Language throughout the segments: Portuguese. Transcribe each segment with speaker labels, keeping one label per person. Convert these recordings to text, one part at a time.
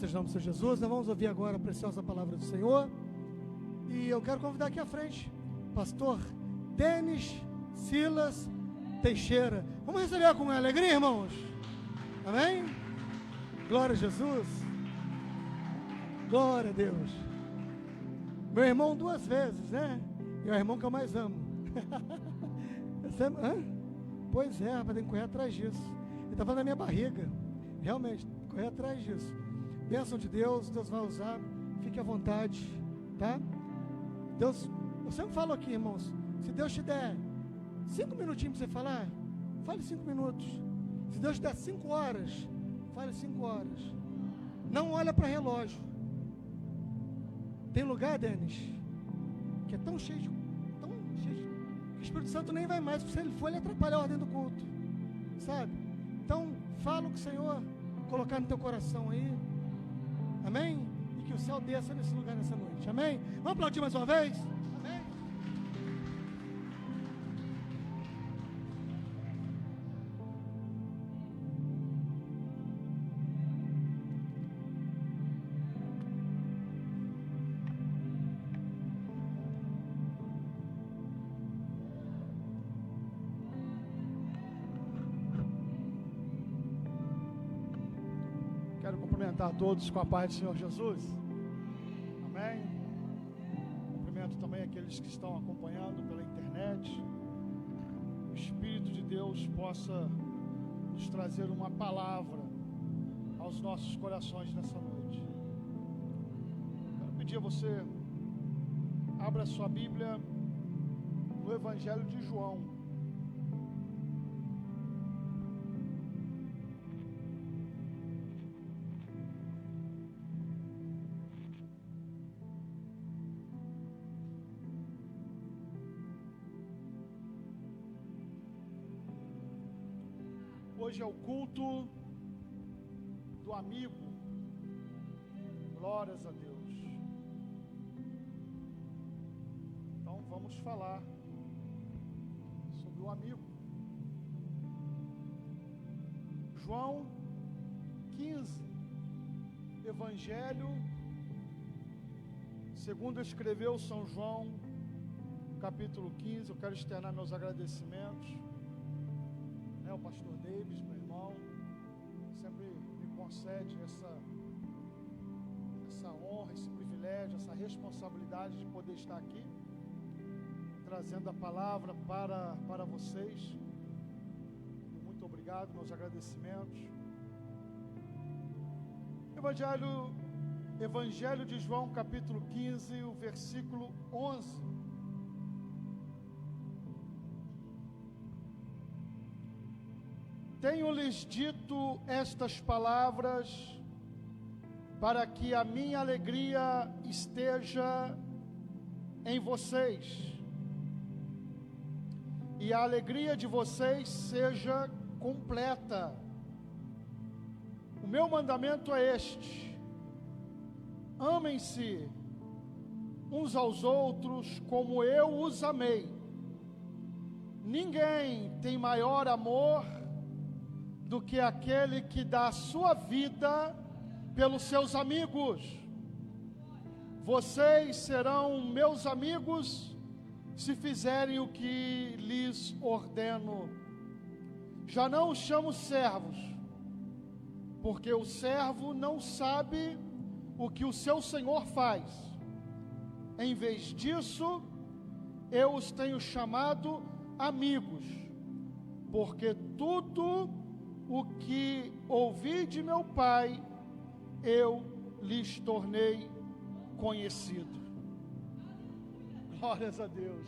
Speaker 1: Em nome de Jesus, nós vamos ouvir agora a preciosa palavra do Senhor. E eu quero convidar aqui à frente pastor Denis Silas Teixeira. Vamos receber com alegria, irmãos? Amém? Glória a Jesus. Glória a Deus. Meu irmão 2 vezes, né? E é o irmão que eu mais amo. Pois é, rapaz, tem que correr atrás disso. Ele estava na minha barriga. Realmente, correr atrás disso. Bênção de Deus, Deus vai usar. Fique à vontade, tá? Deus, eu sempre falo aqui, irmãos, se Deus te der 5 minutinhos para você falar, fale 5 minutos. Se Deus te der 5 horas, fale 5 horas. Não olha para relógio. Tem lugar, Denis, que é tão cheio de que o Espírito Santo nem vai mais, porque se ele for, ele atrapalha a ordem do culto, sabe? Então, fala o que o Senhor colocar no teu coração aí. Amém? E que o céu desça nesse lugar nessa noite. Amém? Vamos aplaudir mais uma vez? Amém? Quero cumprimentar a todos com a paz do Senhor Jesus. Amém. Cumprimento também aqueles que estão acompanhando pela internet. O Espírito de Deus possa nos trazer uma palavra aos nossos corações nessa noite. Quero pedir a você, abra sua Bíblia no Evangelho de João. Hoje é o culto do amigo. Glórias a Deus. Então vamos falar sobre o amigo. João 15, Evangelho segundo escreveu São João, capítulo 15. Eu quero externar meus agradecimentos. O pastor Davis, meu irmão, sempre me concede essa honra, esse privilégio, essa responsabilidade de poder estar aqui, trazendo a palavra para vocês. Muito obrigado, meus agradecimentos. Evangelho de João, capítulo 15, o versículo 11. Tenho-lhes dito estas palavras para que a minha alegria esteja em vocês e a alegria de vocês seja completa. O meu mandamento é este: amem-se uns aos outros como eu os amei. Ninguém tem maior amor do que aquele que dá a sua vida pelos seus amigos. Vocês serão meus amigos se fizerem o que lhes ordeno. Já não os chamo servos, porque o servo não sabe o que o seu senhor faz. Em vez disso, eu os tenho chamado amigos, porque tudo o que ouvi de meu Pai, eu lhes tornei conhecido. Glórias a Deus.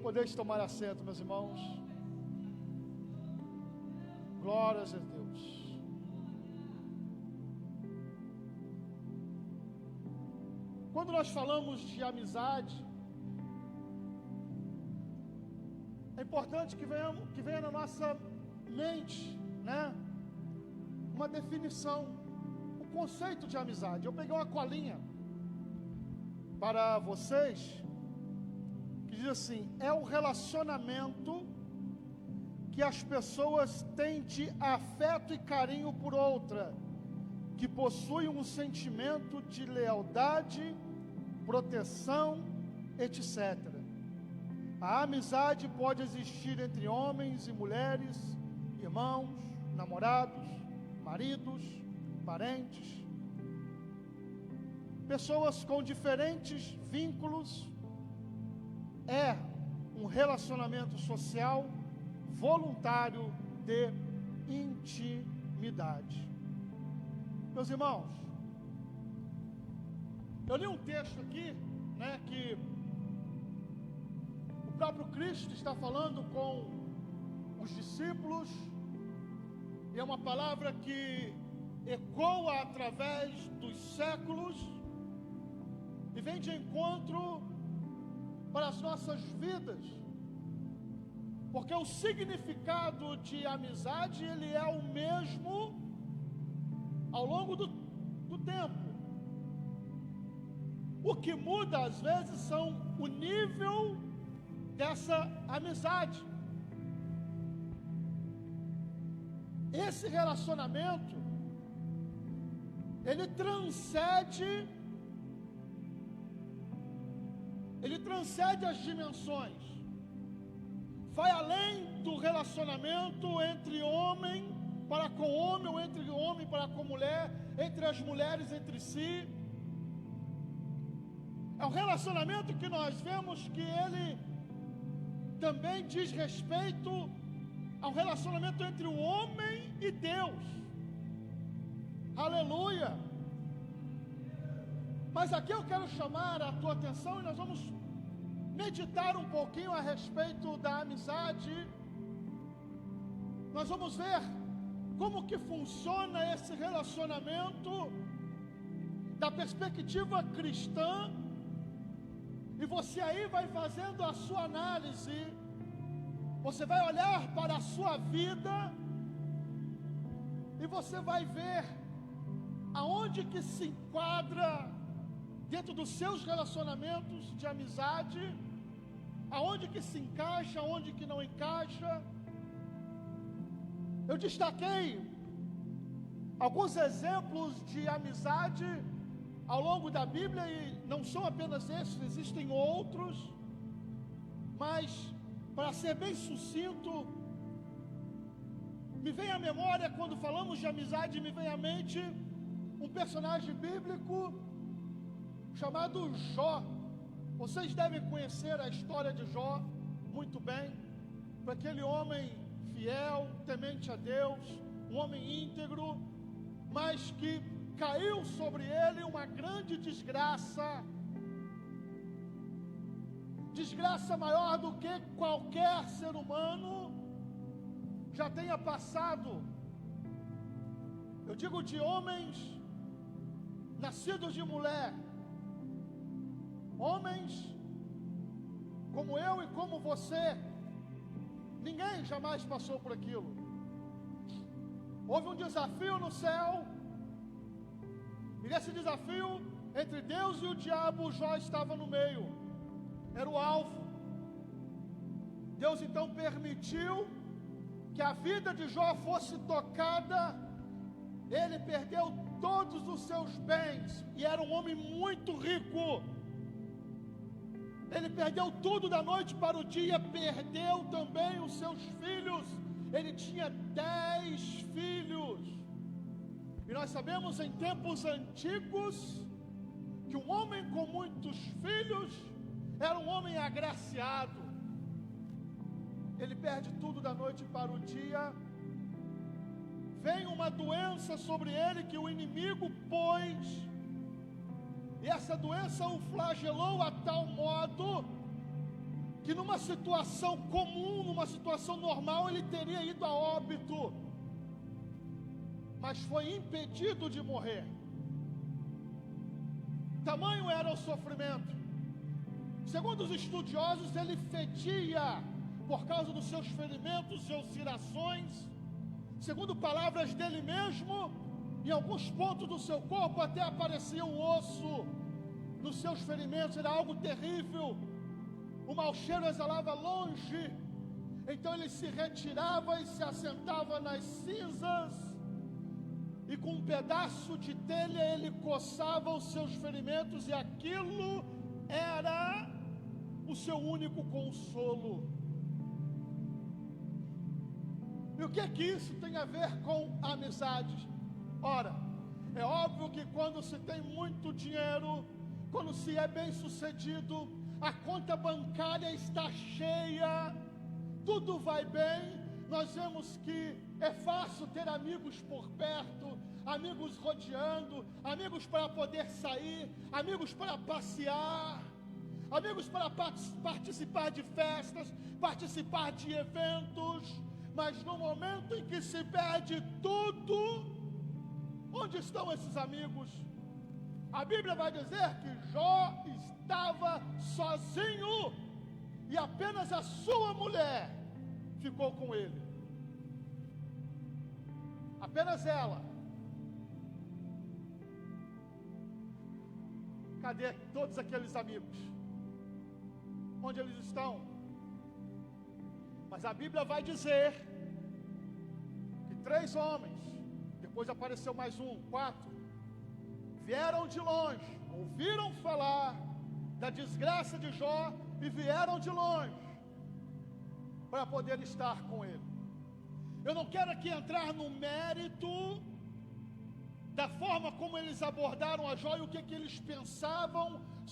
Speaker 1: Podeis tomar assento, meus irmãos. Glórias a Deus. Quando nós falamos de amizade, é importante que venha na nossa mente, uma definição, o conceito de amizade. Eu peguei uma colinha para vocês que diz assim: é o relacionamento que as pessoas têm de afeto e carinho por outra,
Speaker 2: que possuem um sentimento de lealdade, proteção, etc. A amizade pode existir entre homens e mulheres, irmãos, namorados, maridos, parentes, pessoas com diferentes vínculos. É um relacionamento social voluntário de intimidade. Meus irmãos, eu li um texto aqui, que o próprio Cristo está falando com os discípulos, e é uma palavra que ecoa através dos séculos e vem de encontro para as nossas vidas, porque o significado de amizade, ele é o mesmo ao longo do tempo. O que muda às vezes são o nível dessa amizade. Esse relacionamento, ele transcende as dimensões, vai além do relacionamento entre homem para com homem, ou entre homem para com mulher, entre as mulheres entre si. É um relacionamento que nós vemos que ele também diz respeito ao relacionamento entre o homem e Deus. Aleluia! Mas aqui eu quero chamar a tua atenção e nós vamos meditar um pouquinho a respeito da amizade. Nós vamos ver como que funciona esse relacionamento da perspectiva cristã. E você aí vai fazendo a sua análise, você vai olhar para a sua vida e você vai ver aonde que se enquadra dentro dos seus relacionamentos de amizade, aonde que se encaixa, aonde que não encaixa. Eu destaquei alguns exemplos de amizade ao longo da Bíblia, e não são apenas esses, existem outros, mas para ser bem sucinto, me vem à memória, quando falamos de amizade, me vem à mente um personagem bíblico chamado Jó. Vocês devem conhecer a história de Jó muito bem. Foi aquele homem fiel, temente a Deus, um homem íntegro, mas que caiu sobre ele uma grande desgraça maior do que qualquer ser humano já tenha passado. Eu digo de homens nascidos de mulher, homens como eu e como você. Ninguém jamais passou por aquilo. Houve um desafio no céu, e nesse desafio, entre Deus e o diabo, Jó estava no meio, era o alvo. Deus então permitiu que a vida de Jó fosse tocada. Ele perdeu todos os seus bens, e era um homem muito rico. Ele perdeu tudo da noite para o dia, perdeu também os seus filhos. Ele tinha 10 filhos. E nós sabemos em tempos antigos que um homem com muitos filhos era um homem agraciado. Ele perde tudo da noite para o dia. Vem uma doença sobre ele que o inimigo pôs. E essa doença o flagelou a tal modo que numa situação comum, numa situação normal, ele teria ido a óbito, mas foi impedido de morrer. Tamanho era o sofrimento. Segundo os estudiosos, ele fedia por causa dos seus ferimentos, seus irações. Segundo palavras dele mesmo, em alguns pontos do seu corpo até aparecia um osso nos seus ferimentos. Era algo terrível. O mau cheiro exalava longe. Então ele se retirava e se assentava nas cinzas e com um pedaço de telha ele coçava os seus ferimentos, e aquilo era o seu único consolo. E o que é que isso tem a ver com amizade? Ora, é óbvio que quando se tem muito dinheiro, quando se é bem sucedido, a conta bancária está cheia, tudo vai bem, nós vemos que é fácil ter amigos por perto, amigos rodeando, amigos para poder sair, amigos para passear, amigos para participar de festas, participar de eventos. Mas no momento em que se perde tudo, onde estão esses amigos? A Bíblia vai dizer que Jó estava sozinho e apenas a sua mulher ficou com ele. Apenas ela. Cadê todos aqueles amigos? Onde eles estão? Mas a Bíblia vai dizer que 3 homens, depois apareceu mais 4, vieram de longe, ouviram falar da desgraça de Jó e vieram de longe para poder estar com ele. Eu não quero aqui entrar no mérito da forma como eles abordaram a Jó e o que eles pensavam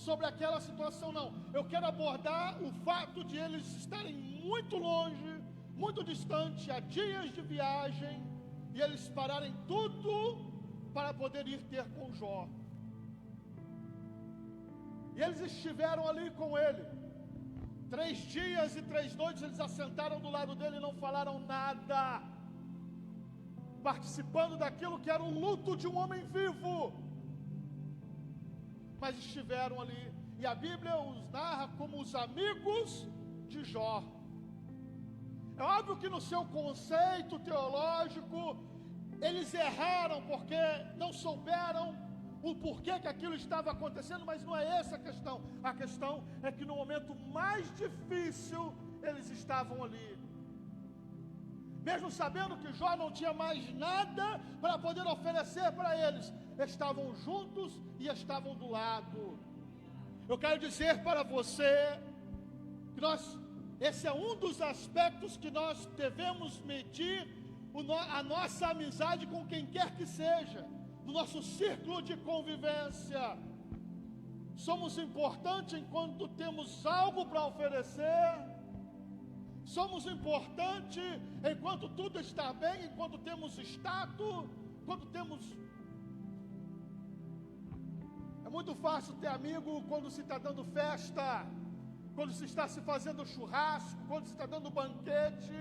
Speaker 2: sobre aquela situação, não. Eu quero abordar o fato de eles estarem muito longe, muito distante, há dias de viagem, e eles pararem tudo para poder ir ter com Jó. E eles estiveram ali com ele 3 dias e 3 noites, eles assentaram do lado dele e não falaram nada, participando daquilo que era o luto de um homem vivo, mas estiveram ali, e a Bíblia os narra como os amigos de Jó. É óbvio que no seu conceito teológico, eles erraram, porque não souberam o porquê que aquilo estava acontecendo, mas não é essa a questão. A questão é que no momento mais difícil, eles estavam ali. Mesmo sabendo que Jó não tinha mais nada para poder oferecer para eles, estavam juntos e estavam do lado. Eu quero dizer para você que esse é um dos aspectos que nós devemos medir a nossa amizade com quem quer que seja, no nosso círculo de convivência. Somos importantes enquanto temos algo para oferecer. Somos importantes enquanto tudo está bem, enquanto temos status, enquanto temos... É muito fácil ter amigo quando se está dando festa, quando se está se fazendo churrasco, quando se está dando banquete.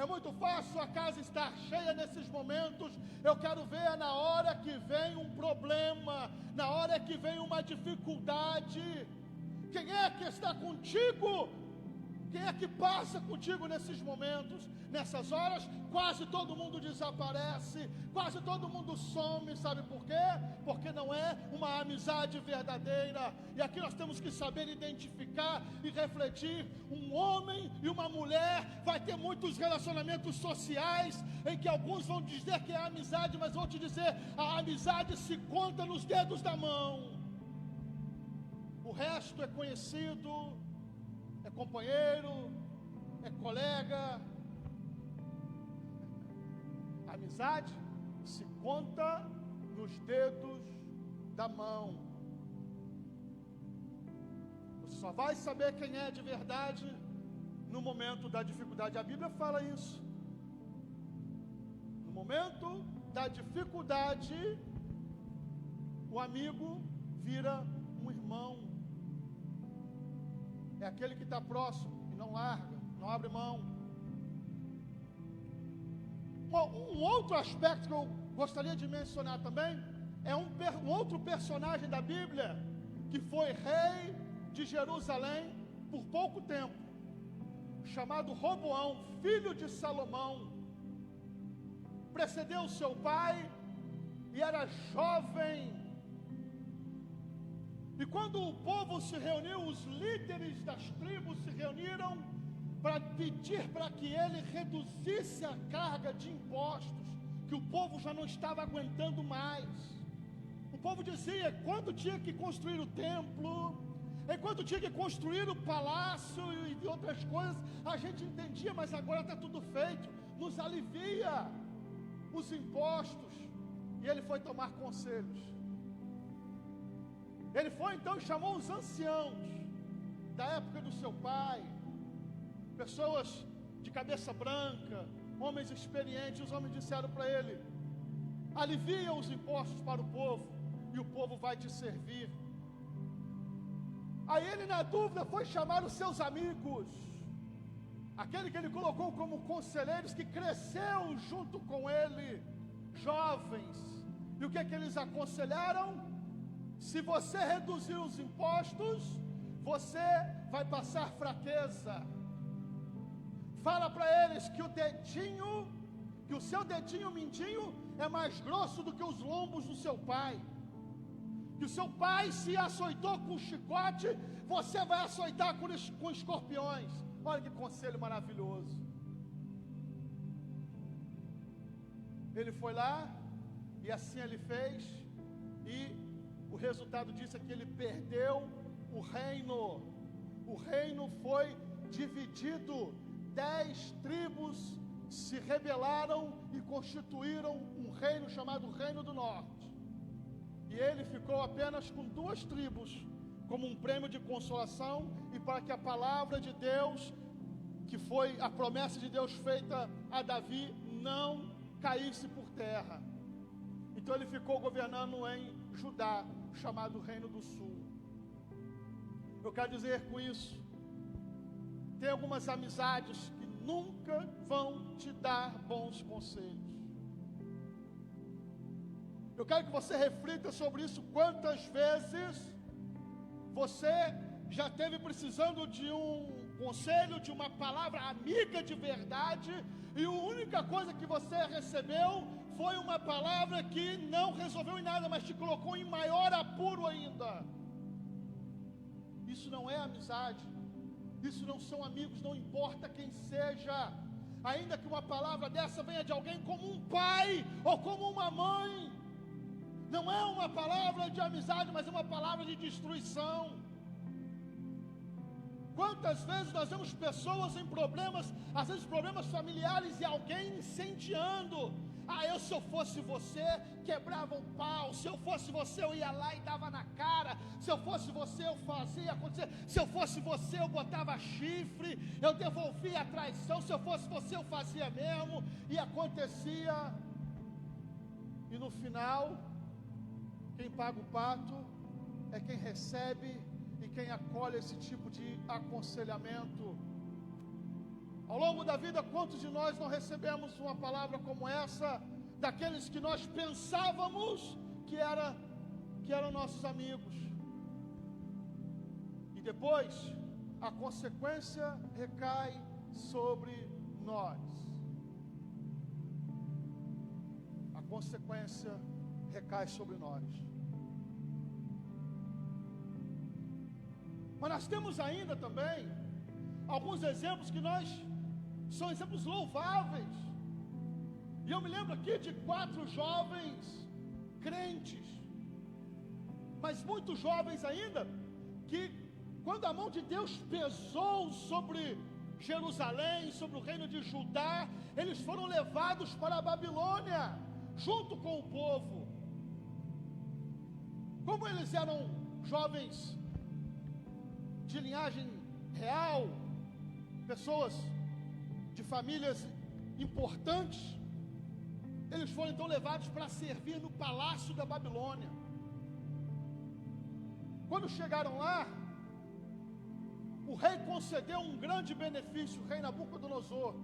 Speaker 2: É muito fácil a casa estar cheia nesses momentos. Eu quero ver na hora que vem um problema, na hora que vem uma dificuldade. Quem é que está contigo? Quem é que passa contigo nesses momentos? Nessas horas, quase todo mundo desaparece, quase todo mundo some, sabe por quê? Porque não é uma amizade verdadeira. E aqui nós temos que saber identificar e refletir. Um homem e uma mulher vai ter muitos relacionamentos sociais, em que alguns vão dizer que é amizade, mas vou te dizer, a amizade se conta nos dedos da mão. O resto é conhecido, é companheiro, é colega. A amizade se conta nos dedos da mão. Você só vai saber quem é de verdade no momento da dificuldade. A Bíblia fala isso. No momento da dificuldade, o amigo vira um irmão. É aquele que está próximo e não larga, não abre mão. Um outro aspecto que eu gostaria de mencionar também é um outro personagem da Bíblia que foi rei de Jerusalém por pouco tempo, chamado Roboão, filho de Salomão. Precedeu seu pai e era jovem. E quando o povo se reuniu, os líderes das tribos se reuniram para pedir para que ele reduzisse a carga de impostos que o povo já não estava aguentando mais. O povo dizia, quando tinha que construir o templo, enquanto tinha que construir o palácio e outras coisas, a gente entendia, mas agora está tudo feito, nos alivia os impostos. E ele foi tomar conselhos. Ele foi então e chamou os anciãos da época do seu pai, pessoas de cabeça branca, homens experientes. Os homens disseram para ele: alivia os impostos para o povo, e o povo vai te servir. Aí ele, na dúvida, foi chamar os seus amigos, aquele que ele colocou como conselheiros, que cresceu junto com ele, jovens. E o que é que eles aconselharam? Se você reduzir os impostos, você vai passar fraqueza. Fala para eles que o seu dedinho mindinho é mais grosso do que os lombos do seu pai. Que o seu pai se açoitou com chicote, você vai açoitar com escorpiões. Olha que conselho maravilhoso. Ele foi lá, e assim ele fez, e o resultado disso é que ele perdeu o reino. O reino foi dividido, 10 tribos se rebelaram e constituíram um reino chamado Reino do Norte. E ele ficou apenas com 2 tribos, como um prêmio de consolação, e para que a palavra de Deus, que foi a promessa de Deus feita a Davi, não caísse por terra. Então ele ficou governando em Judá, chamado Reino do Sul. Eu quero dizer com isso, tem algumas amizades que nunca vão te dar bons conselhos. Eu quero que você reflita sobre isso. Quantas vezes você já esteve precisando de um conselho, de uma palavra amiga de verdade, e a única coisa que você recebeu foi uma palavra que não resolveu em nada, mas te colocou em maior apuro ainda. Isso não é amizade, isso não são amigos, não importa quem seja. Ainda que uma palavra dessa venha de alguém como um pai ou como uma mãe, não é uma palavra de amizade, mas é uma palavra de destruição. Quantas vezes nós vemos pessoas em problemas, às vezes problemas familiares, e alguém incendiando: se eu fosse você, quebrava um pau. Se eu fosse você, eu ia lá e dava na cara. Se eu fosse você, eu fazia acontecer. Se eu fosse você, eu botava chifre, eu devolvia a traição. Se eu fosse você, eu fazia mesmo. E acontecia. E no final, quem paga o pato é quem recebe e quem acolhe esse tipo de aconselhamento. Ao longo da vida, quantos de nós não recebemos uma palavra como essa, daqueles que nós pensávamos que eram nossos amigos, e depois a consequência recai sobre nós. A consequência recai sobre nós. Mas nós temos ainda também alguns exemplos que são exemplos louváveis. E eu me lembro aqui de 4 jovens crentes, mas muito jovens ainda, que quando a mão de Deus pesou sobre Jerusalém, sobre o reino de Judá, eles foram levados para a Babilônia, junto com o povo. Como eles eram jovens de linhagem real, pessoas de famílias importantes, eles foram então levados para servir no palácio da Babilônia. Quando chegaram lá, o rei concedeu um grande benefício, o rei Nabucodonosor,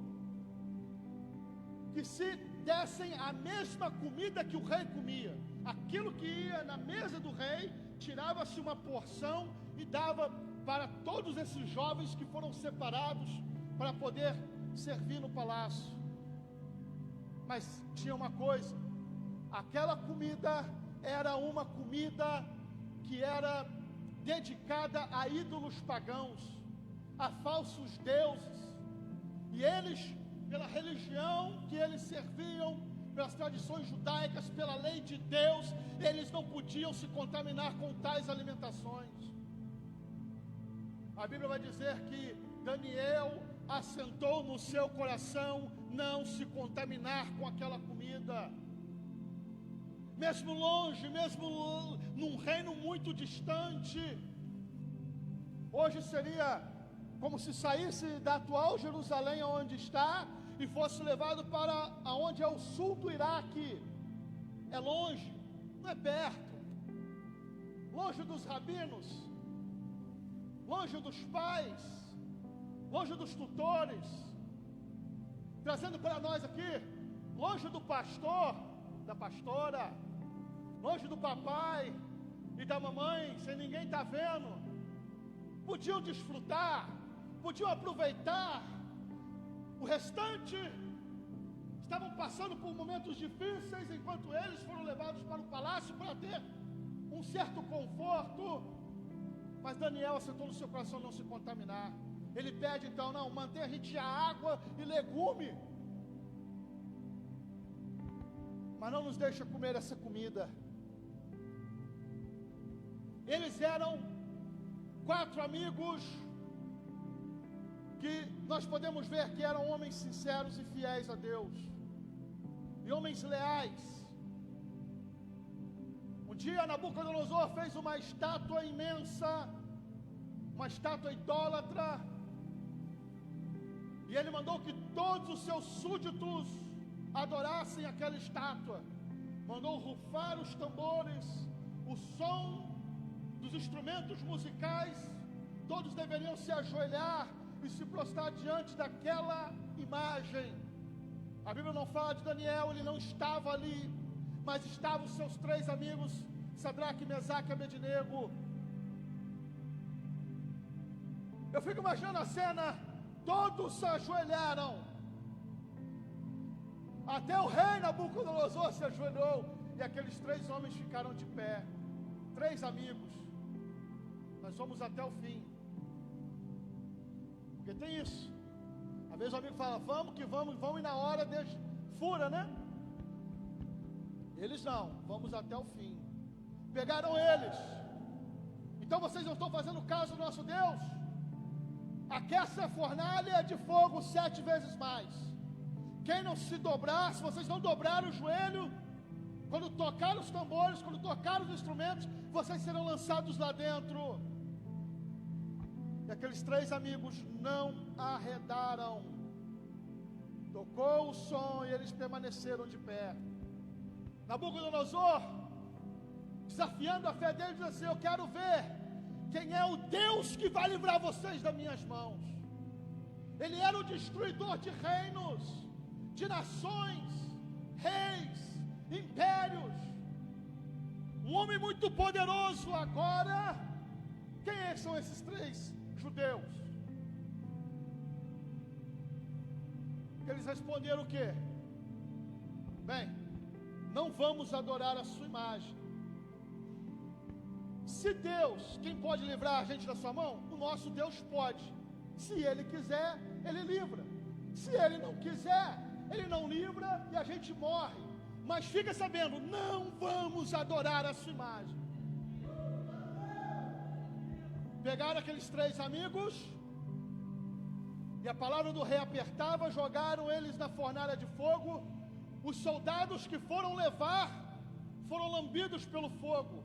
Speaker 2: que se dessem a mesma comida que o rei comia, aquilo que ia na mesa do rei, tirava-se uma porção e dava para todos esses jovens que foram separados para poder servir no palácio. Mas tinha uma coisa: aquela comida era uma comida que era dedicada a ídolos pagãos, a falsos deuses, e eles, pela religião que eles serviam, pelas tradições judaicas, pela lei de Deus, eles não podiam se contaminar com tais alimentações. A Bíblia vai dizer que Daniel assentou no seu coração não se contaminar com aquela comida. Mesmo longe, mesmo num reino muito distante, hoje seria como se saísse da atual Jerusalém, onde está, e fosse levado para aonde é o sul do Iraque. É longe, não é perto, longe dos rabinos, longe dos pais, longe dos tutores, trazendo para nós aqui, longe do pastor, da pastora, longe do papai e da mamãe, sem ninguém estar vendo. Podiam desfrutar, podiam aproveitar. O restante estavam passando por momentos difíceis, enquanto eles foram levados para o palácio para ter um certo conforto. Mas Daniel assentou no seu coração não se contaminar. Ele pede então, não, manter a gente a água e legume, mas não nos deixa comer essa comida. Eles eram 4 amigos que nós podemos ver que eram homens sinceros e fiéis a Deus, e homens leais. Um dia Nabucodonosor fez uma estátua imensa, uma estátua idólatra, e ele mandou que todos os seus súditos adorassem aquela estátua. Mandou rufar os tambores, o som dos instrumentos musicais, todos deveriam se ajoelhar e se prostrar diante daquela imagem. A Bíblia não fala de Daniel, ele não estava ali, mas estavam os seus 3 amigos, Sadraque, Mesaque e Abednego. Eu fico imaginando a cena, todos se ajoelharam, até o rei Nabucodonosor se ajoelhou, e aqueles 3 homens ficaram de pé. 3 amigos, nós somos até o fim, porque tem isso. Às vezes o amigo fala, vamos que vamos, e na hora deixa, fura, né? Eles não, vamos até o fim. Pegaram eles. Então vocês não estão fazendo caso do nosso Deus? Aquece a fornalha de fogo 7 vezes mais. Quem não se dobrar, se vocês não dobrarem o joelho, quando tocar os tambores, quando tocar os instrumentos, vocês serão lançados lá dentro. E aqueles 3 amigos não arredaram. Tocou o som e eles permaneceram de pé. Nabucodonosor, desafiando a fé deles, diz assim, eu quero ver quem é o Deus que vai livrar vocês das minhas mãos. Ele era o destruidor de reinos, de nações, reis, impérios, um homem muito poderoso. Agora, quem são esses 3 judeus? Eles responderam o quê? Bem, não vamos adorar a sua imagem. Se Deus, quem pode livrar a gente da sua mão? O nosso Deus pode. Se Ele quiser, Ele livra. Se Ele não quiser, Ele não livra e a gente morre. Mas fica sabendo, não vamos adorar a sua imagem. Pegaram aqueles 3 amigos, e a palavra do rei apertava, jogaram eles na fornalha de fogo. Os soldados que foram levar, foram lambidos pelo fogo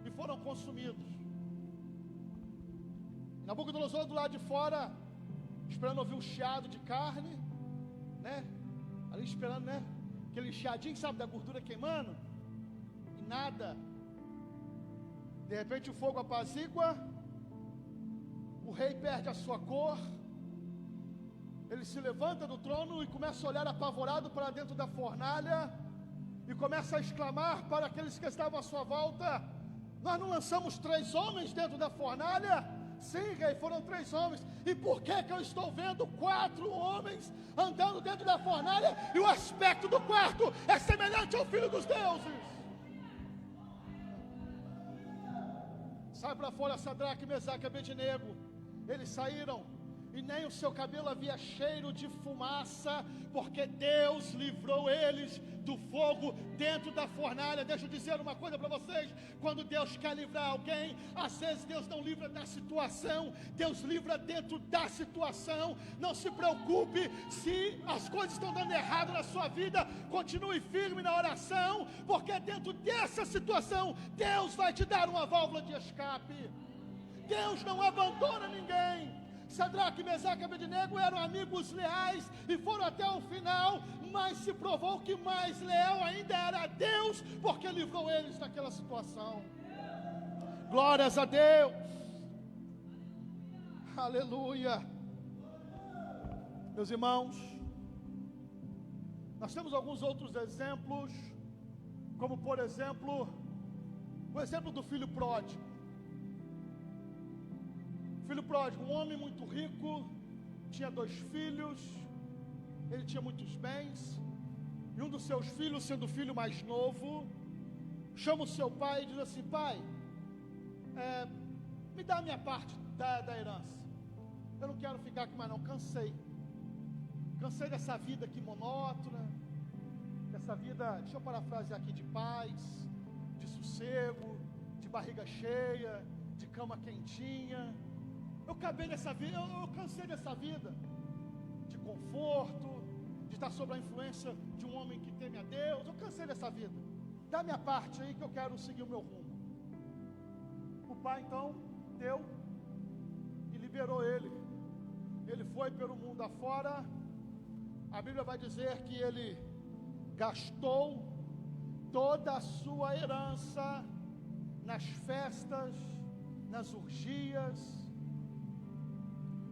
Speaker 2: e foram consumidos. Nabucodonosor do lado de fora, esperando ouvir um chiado de carne, né? Ali esperando, né? Aquele chiadinho, sabe, da gordura queimando, e nada. De repente o fogo apazigua, o rei perde a sua cor, ele se levanta do trono e começa a olhar apavorado para dentro da fornalha, e começa a exclamar para aqueles que estavam à sua volta, nós não lançamos 3 homens dentro da fornalha? Sim, rei, foram 3 homens. E por que eu estou vendo 4 homens andando dentro da fornalha e o aspecto do quarto é semelhante ao Filho dos Deuses? Sai para fora Sadraque, Mesaque e Abednego. Eles saíram e nem o seu cabelo havia cheiro de fumaça, porque Deus livrou eles do fogo dentro da fornalha. Deixa eu dizer uma coisa para vocês: quando Deus quer livrar alguém, às vezes Deus não livra da situação, Deus livra dentro da situação. Não se preocupe se as coisas estão dando errado na sua vida, continue firme na oração, porque dentro dessa situação Deus vai te dar uma válvula de escape. Deus não abandona ninguém. Sadraque, Mesaque e Abednego eram amigos leais e foram até o final, mas se provou que mais leal ainda era Deus, porque livrou eles daquela situação. Glórias a Deus. Aleluia. Meus irmãos, nós temos alguns outros exemplos, como por exemplo, o exemplo do filho pródigo. Filho pródigo, um homem muito rico, tinha 2 filhos, ele tinha muitos bens, e um dos seus filhos, sendo o filho mais novo, chama o seu pai e diz assim: pai, me dá a minha parte da herança, eu não quero ficar aqui mais não, cansei dessa vida aqui monótona, dessa vida, deixa eu parafrasear aqui, de paz, de sossego, de barriga cheia, de cama quentinha. Eu acabei nessa vida, eu cansei dessa vida de conforto, de estar sob a influência de um homem que teme a Deus. Eu cansei dessa vida. Dá minha parte aí que eu quero seguir o meu rumo. O pai então deu e liberou ele. Ele foi pelo mundo afora. A Bíblia vai dizer que ele gastou toda a sua herança nas festas, nas orgias.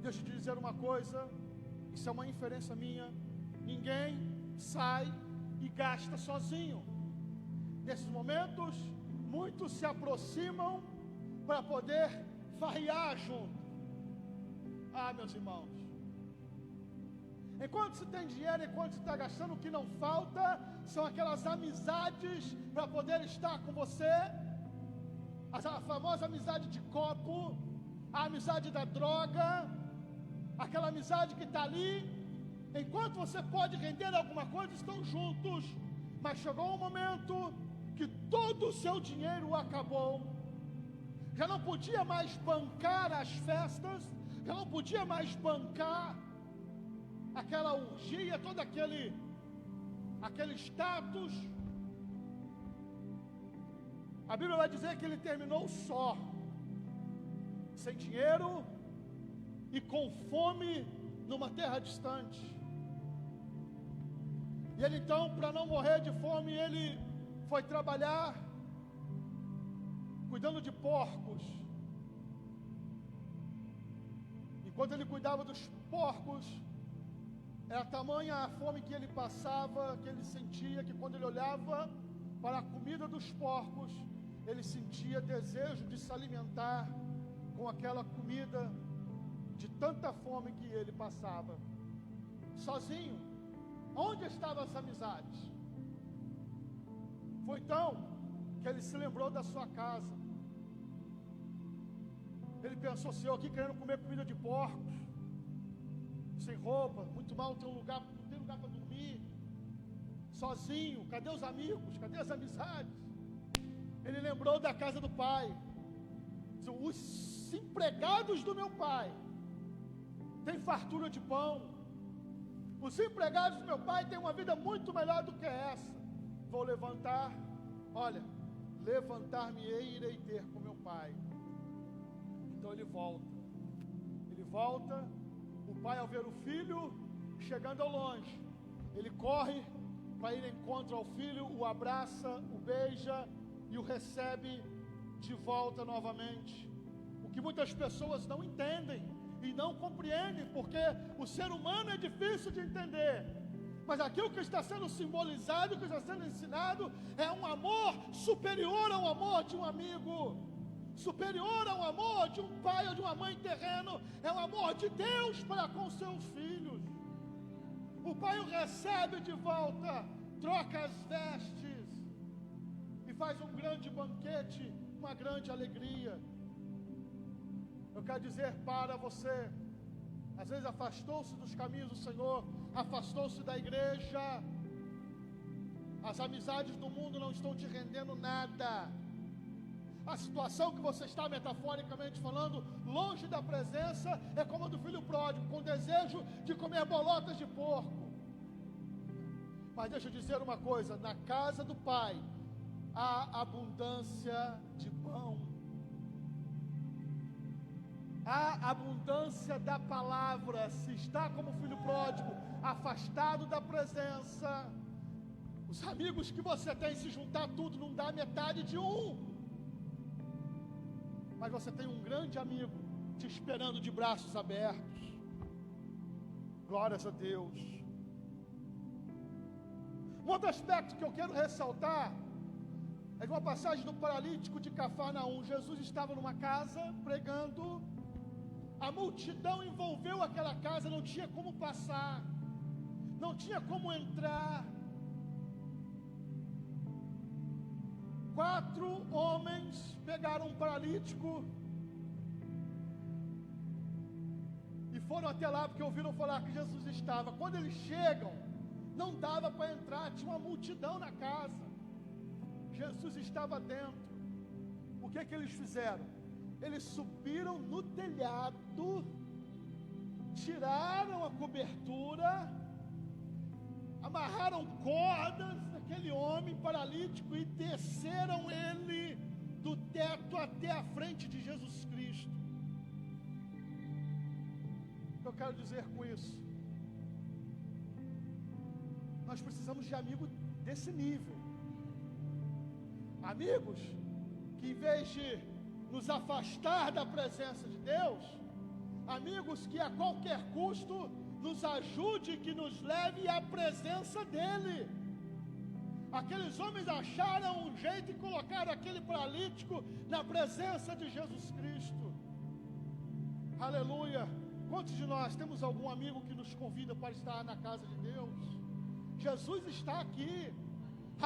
Speaker 2: Deixa eu te dizer uma coisa, isso é uma inferência minha: ninguém sai e gasta sozinho. Nesses momentos, muitos se aproximam para poder farrear junto. Ah, meus irmãos, enquanto você tem dinheiro, enquanto você está gastando, o que não falta são aquelas amizades para poder estar com você, a famosa amizade de copo, a amizade da droga, aquela amizade que está ali, enquanto você pode render alguma coisa, estão juntos, mas chegou um momento que todo o seu dinheiro acabou, já não podia mais bancar as festas, já não podia mais bancar aquela orgia, todo aquele status. A Bíblia vai dizer que ele terminou só, sem dinheiro e com fome numa terra distante. E ele então, para não morrer de fome, ele foi trabalhar cuidando de porcos. Enquanto ele cuidava dos porcos, era tamanha a fome que ele passava, que ele sentia, que quando ele olhava para a comida dos porcos, ele sentia desejo de se alimentar com aquela comida, de tanta fome que ele passava. Sozinho, onde estavam as amizades? Foi então que ele se lembrou da sua casa. Ele pensou: Senhor, aqui querendo comer comida de porcos, sem roupa, muito mal, não tem lugar para dormir, sozinho, cadê os amigos, cadê as amizades? Ele lembrou da casa do pai. Os empregados do meu pai têm fartura de pão, os empregados do meu pai têm uma vida muito melhor do que essa. Vou levantar, olha, levantar-me-ei e irei ter com meu pai. Então ele volta, o pai, ao ver o filho chegando ao longe, ele corre para ir em encontro ao filho, o abraça, o beija e o recebe de volta novamente. O que muitas pessoas não entendem e não compreendem, porque o ser humano é difícil de entender, mas aquilo que está sendo simbolizado, que está sendo ensinado, é um amor superior ao amor de um amigo, superior ao amor de um pai ou de uma mãe terreno. É o amor de Deus para com seus filhos. O pai o recebe de volta, troca as vestes e faz um grande banquete, uma grande alegria. Eu quero dizer para você, Às vezes afastou-se dos caminhos do Senhor, afastou-se da igreja. As amizades do mundo não estão te rendendo nada. A situação que você está, metaforicamente falando, longe da presença, é como a do filho pródigo, com desejo de comer bolotas de porco. Mas deixa eu dizer uma coisa: na casa do Pai há abundância de pão, há abundância da palavra. Se está como filho pródigo, afastado da presença, os amigos que você tem, se juntar tudo, não dá metade de um. Mas você tem um grande amigo te esperando de braços abertos. Glórias a Deus. Um outro aspecto que eu quero ressaltar é uma passagem do paralítico de Cafarnaum. Jesus estava numa casa pregando. A multidão envolveu aquela casa, não tinha como passar, não tinha como entrar. 4 homens pegaram um paralítico e foram até lá porque ouviram falar que Jesus estava. Quando eles chegam, não dava para entrar, tinha uma multidão na casa. Jesus estava dentro. O que eles fizeram? Eles subiram no telhado, tiraram a cobertura, amarraram cordas daquele homem paralítico e desceram ele do teto até a frente de Jesus Cristo. O que eu quero dizer com isso? Nós precisamos de amigos desse nível. Amigos que, em vez de nos afastar da presença de Deus, amigos que a qualquer custo nos ajude, que nos leve à presença dEle. Aqueles homens acharam um jeito e colocaram aquele paralítico na presença de Jesus Cristo. Aleluia. Quantos de nós temos algum amigo que nos convida para estar na casa de Deus? Jesus está aqui.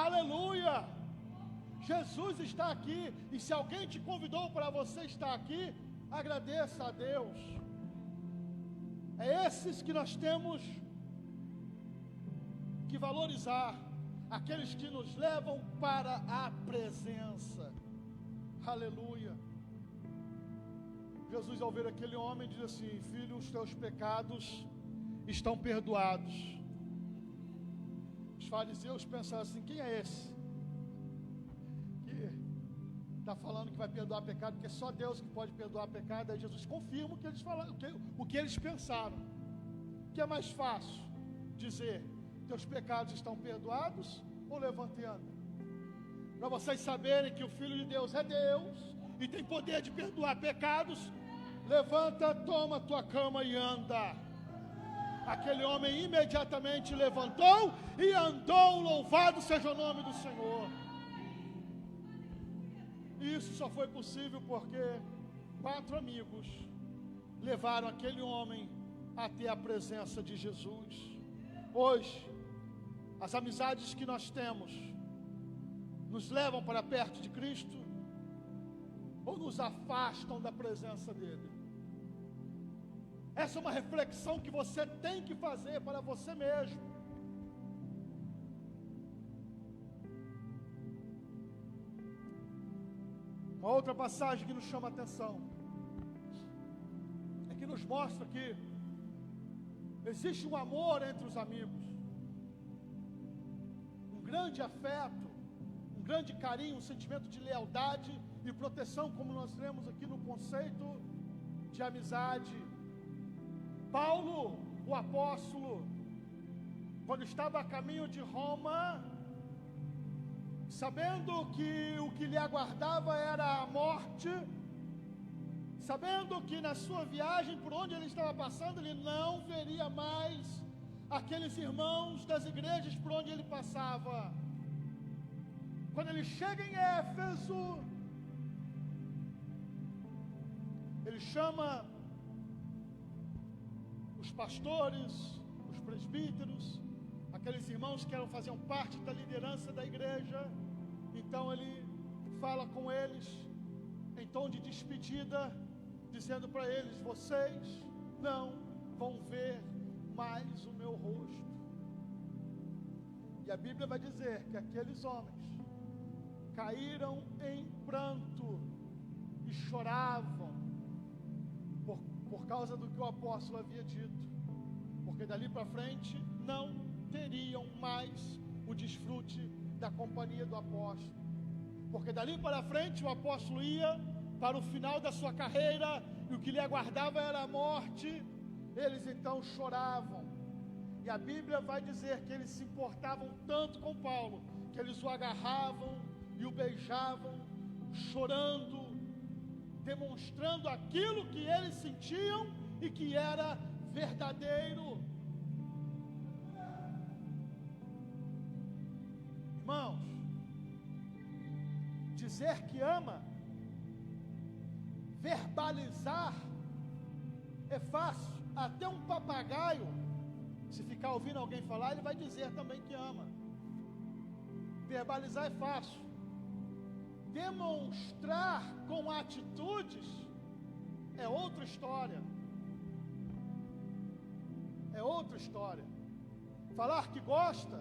Speaker 2: Aleluia. Jesus está aqui. E se alguém te convidou para você estar aqui, agradeça a Deus. É esses que nós temos que valorizar, aqueles que nos levam para a presença. Aleluia. Jesus, ao ver aquele homem, diz assim: filho, os teus pecados estão perdoados. Os fariseus pensaram assim: quem é esse que está falando que vai perdoar pecado, porque é só Deus que pode perdoar pecado? Aí Jesus confirma o que eles falaram, o que eles pensaram. O que é mais fácil dizer: teus pecados estão perdoados, ou levanta e anda? Para vocês saberem que o Filho de Deus é Deus e tem poder de perdoar pecados, levanta, toma tua cama e anda. Aquele homem imediatamente levantou e andou. Louvado seja o nome do Senhor. Isso só foi possível porque 4 amigos levaram aquele homem até a presença de Jesus. Hoje, as amizades que nós temos nos levam para perto de Cristo ou nos afastam da presença dEle? Essa é uma reflexão que você tem que fazer para você mesmo. Uma outra passagem que nos chama a atenção é que nos mostra que existe um amor entre os amigos, um grande afeto, um grande carinho, um sentimento de lealdade e proteção, como nós lemos aqui no conceito de amizade. Paulo, o apóstolo, quando estava a caminho de Roma, sabendo que o que lhe aguardava era a morte, sabendo que na sua viagem, por onde ele estava passando, ele não veria mais aqueles irmãos das igrejas por onde ele passava. Quando ele chega em Éfeso, ele chama os pastores, os presbíteros, aqueles irmãos que faziam parte da liderança da igreja. Então ele fala com eles em tom de despedida, dizendo para eles: vocês não vão ver mais o meu rosto. E a Bíblia vai dizer que aqueles homens caíram em pranto e choravam por causa do que o apóstolo havia dito, porque dali para frente não teriam mais o desfrute da companhia do apóstolo, porque dali para frente o apóstolo ia para o final da sua carreira e o que lhe aguardava era a morte. Eles então choravam, e a Bíblia vai dizer que eles se importavam tanto com Paulo, que eles o agarravam e o beijavam, chorando, demonstrando aquilo que eles sentiam e que era verdadeiro. Irmãos, dizer que ama, verbalizar é fácil. Até um papagaio, se ficar ouvindo alguém falar, ele vai dizer também que ama. Verbalizar é fácil. Demonstrar com atitudes é outra história. É outra história. Falar que gosta,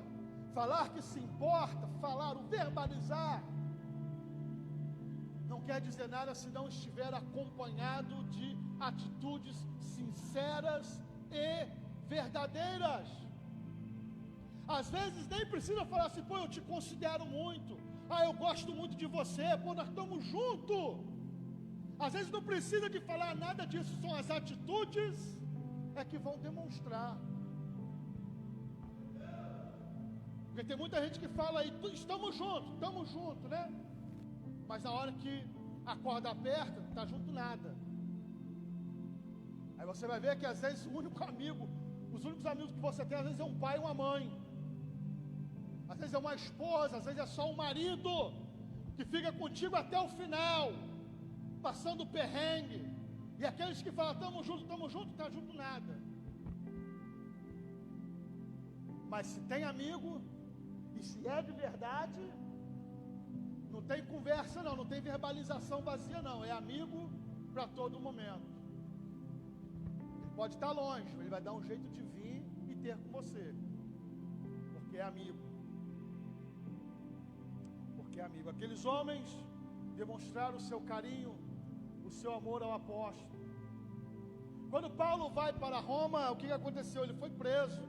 Speaker 2: falar que se importa, falar, o verbalizar, não quer dizer nada se não estiver acompanhado de atitudes sinceras e verdadeiras. Às vezes nem precisa falar assim, pô, eu te considero muito, eu gosto muito de você, pô, nós estamos juntos. Às vezes não precisa de falar nada disso, são as atitudes que vão demonstrar. Porque tem muita gente que fala aí, estamos juntos, né? Mas na hora que a corda aperta, não está junto nada. Aí você vai ver que às vezes os únicos amigos que você tem, às vezes é um pai e uma mãe. Às vezes é uma esposa, às vezes é só um marido, que fica contigo até o final, passando perrengue. E aqueles que falam, estamos juntos, não está junto nada. Mas se tem amigo, e se é de verdade, não tem conversa não tem verbalização vazia não, é amigo para todo momento. Ele pode estar longe, ele vai dar um jeito de vir e ter com você, porque é amigo. Porque é amigo. Aqueles homens demonstraram o seu carinho, o seu amor ao apóstolo. Quando Paulo vai para Roma, o que aconteceu? Ele foi preso.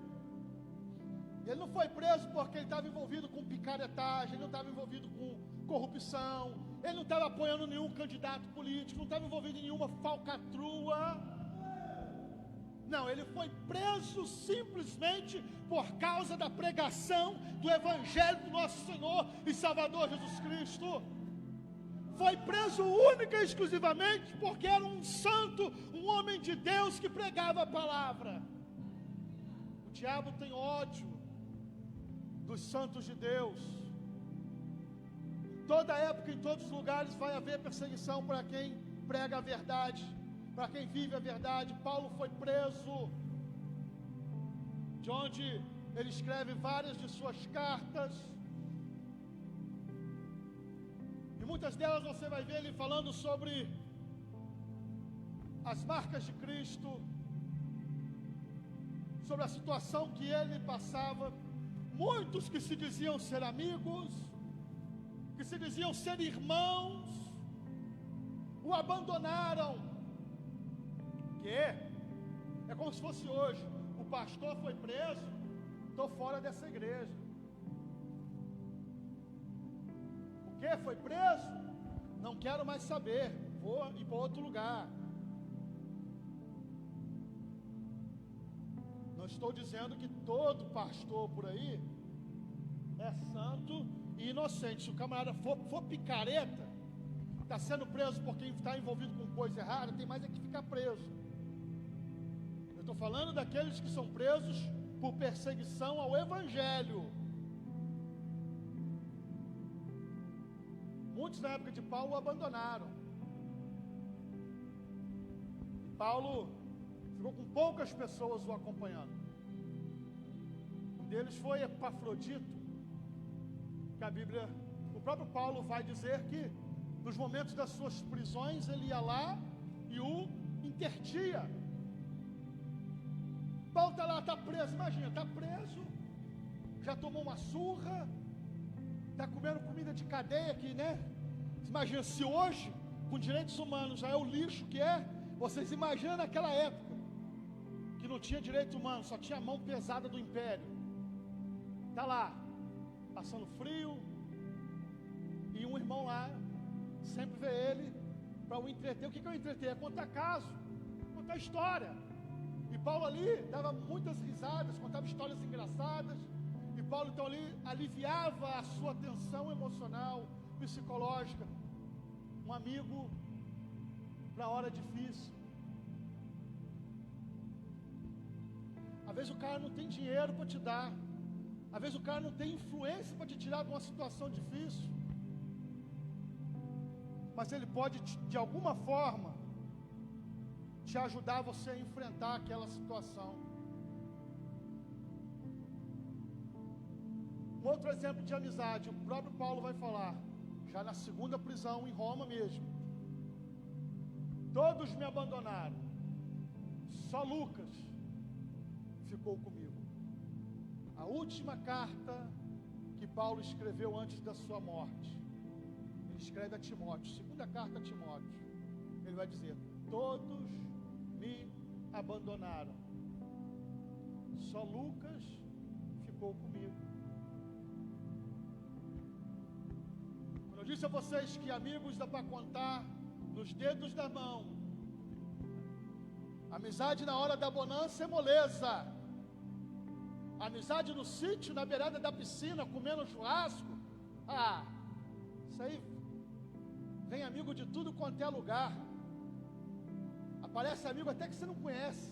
Speaker 2: Ele não foi preso porque ele estava envolvido com picaretagem, ele não estava envolvido com corrupção, ele não estava apoiando nenhum candidato político, não estava envolvido em nenhuma falcatrua. Não, ele foi preso simplesmente por causa da pregação do Evangelho do nosso Senhor e Salvador Jesus Cristo. Foi preso única e exclusivamente porque era um santo, um homem de Deus que pregava a palavra. O diabo tem ódio dos santos de Deus. Em toda época, em todos os lugares vai haver perseguição para quem prega a verdade, para quem vive a verdade. Paulo foi preso, de onde ele escreve várias de suas cartas, e muitas delas você vai ver ele falando sobre as marcas de Cristo, sobre a situação que ele passava. Muitos que se diziam ser amigos, que se diziam ser irmãos, o abandonaram. Que é como se fosse hoje, o pastor foi preso, estou fora dessa igreja. O que? Foi preso? Não quero mais saber, vou ir para outro lugar. Não estou dizendo que todo pastor por aí é santo e inocente. Se o camarada for picareta, está sendo preso porque está envolvido com coisa errada, tem mais é que ficar preso. Eu estou falando daqueles que são presos por perseguição ao Evangelho. Muitos na época de Paulo o abandonaram. Paulo ficou com poucas pessoas o acompanhando. Um deles foi Epafrodito, que a Bíblia, o próprio Paulo vai dizer que nos momentos das suas prisões ele ia lá e o intertia. Paulo está lá, está preso, imagina, está preso, já tomou uma surra, está comendo comida de cadeia aqui, né? Imagina, se hoje, com direitos humanos, já é o lixo que é, vocês imaginam naquela época, que não tinha direito humano, só tinha a mão pesada do império. Está lá, passando frio, e um irmão lá, sempre vê ele, para o entreter. O que é o entreter? É contar caso, contar história. E Paulo ali dava muitas risadas, contava histórias engraçadas. E Paulo então ali aliviava a sua tensão emocional, psicológica. Um amigo para a hora difícil. Às vezes o cara não tem dinheiro para te dar. Às vezes o cara não tem influência para te tirar de uma situação difícil. Mas ele pode, de alguma forma, te ajudar você a enfrentar aquela situação. Um outro exemplo de amizade, o próprio Paulo vai falar, já na segunda prisão em Roma mesmo. Todos me abandonaram, só Lucas ficou comigo. A última carta que Paulo escreveu antes da sua morte, ele escreve a Timóteo, segunda carta a Timóteo, ele vai dizer, todos me abandonaram, só Lucas ficou comigo. Quando eu disse a vocês que amigos dá para contar nos dedos da mão, amizade na hora da bonança é moleza, amizade no sítio, na beirada da piscina, comendo churrasco, isso aí, vem amigo de tudo quanto é lugar, aparece amigo até que você não conhece,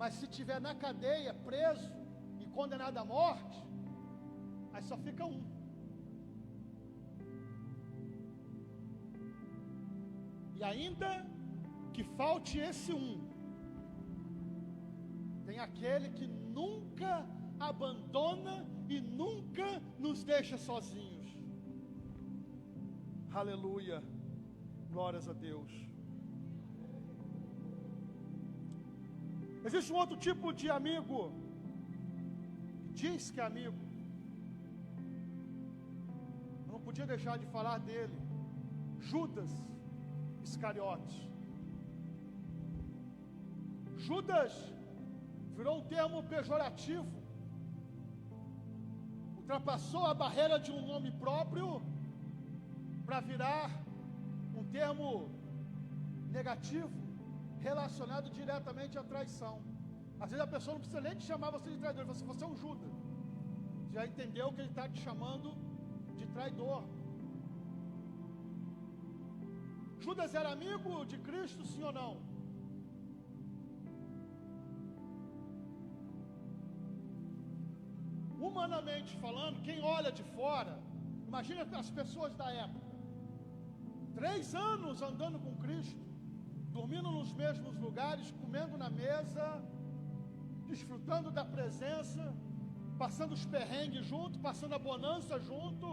Speaker 2: mas se tiver na cadeia, preso e condenado à morte, aí só fica um. E ainda que falte esse um, tem aquele que nunca abandona e nunca nos deixa sozinhos. Aleluia, glórias a Deus. Existe um outro tipo de amigo, diz que é amigo, eu não podia deixar de falar dele, Judas Iscariotes. Judas virou um termo pejorativo, ultrapassou a barreira de um nome próprio para virar um termo negativo, relacionado diretamente à traição. Às vezes a pessoa não precisa nem te chamar você de traidor, você é um Judas, já entendeu que ele está te chamando de traidor. Judas era amigo de Cristo, sim ou não? Humanamente falando, quem olha de fora, imagina as pessoas da época, 3 anos andando com Cristo, dormindo nos mesmos lugares, comendo na mesa, desfrutando da presença, passando os perrengues junto, passando a bonança junto,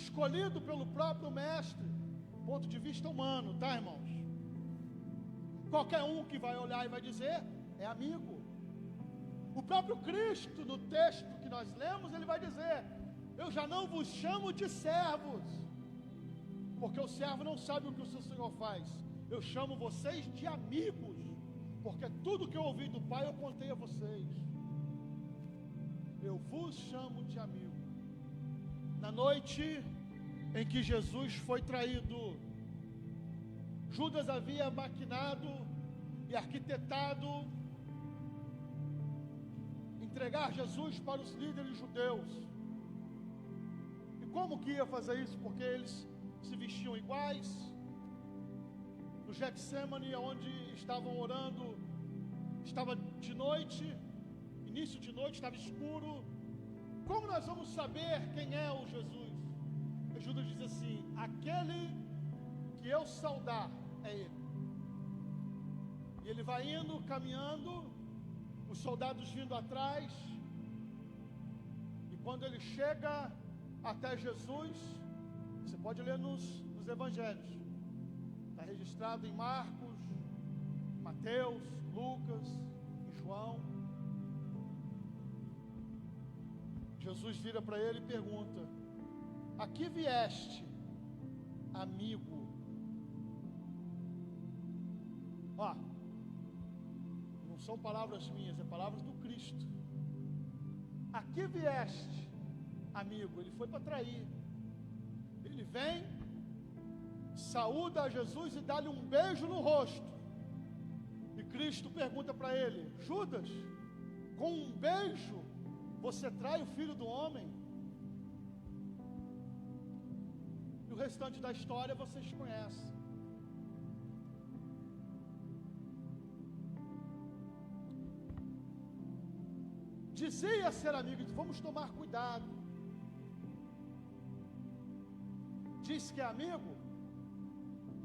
Speaker 2: escolhido pelo próprio mestre, ponto de vista humano, tá, irmãos? Qualquer um que vai olhar e vai dizer, é amigo. O próprio Cristo, no texto que nós lemos, ele vai dizer, eu já não vos chamo de servos, porque o servo não sabe o que o seu Senhor faz. Eu chamo vocês de amigos, porque tudo que eu ouvi do Pai eu contei a vocês. Eu vos chamo de amigo. Na noite em que Jesus foi traído, Judas havia maquinado e arquitetado entregar Jesus para os líderes judeus. E como que ia fazer isso? Porque eles se vestiam iguais. No Getsêmani, onde estavam orando, estava de noite, início de noite, estava escuro. Como nós vamos saber quem é o Jesus? E Judas diz assim, aquele que eu saudar é ele. E ele vai indo, caminhando, os soldados vindo atrás, e quando ele chega até Jesus, você pode ler nos evangelhos, está registrado em Marcos, Mateus, Lucas e João. Jesus vira para ele e pergunta: a que vieste, amigo? Ó, não são palavras minhas, é palavras do Cristo. A que vieste, amigo? Ele foi para trair. Ele vem, saúda a Jesus e dá-lhe um beijo no rosto. E Cristo pergunta para ele: Judas, com um beijo você trai o Filho do Homem? E o restante da história vocês conhecem. Dizia ser amigo, vamos tomar cuidado. Diz que é amigo,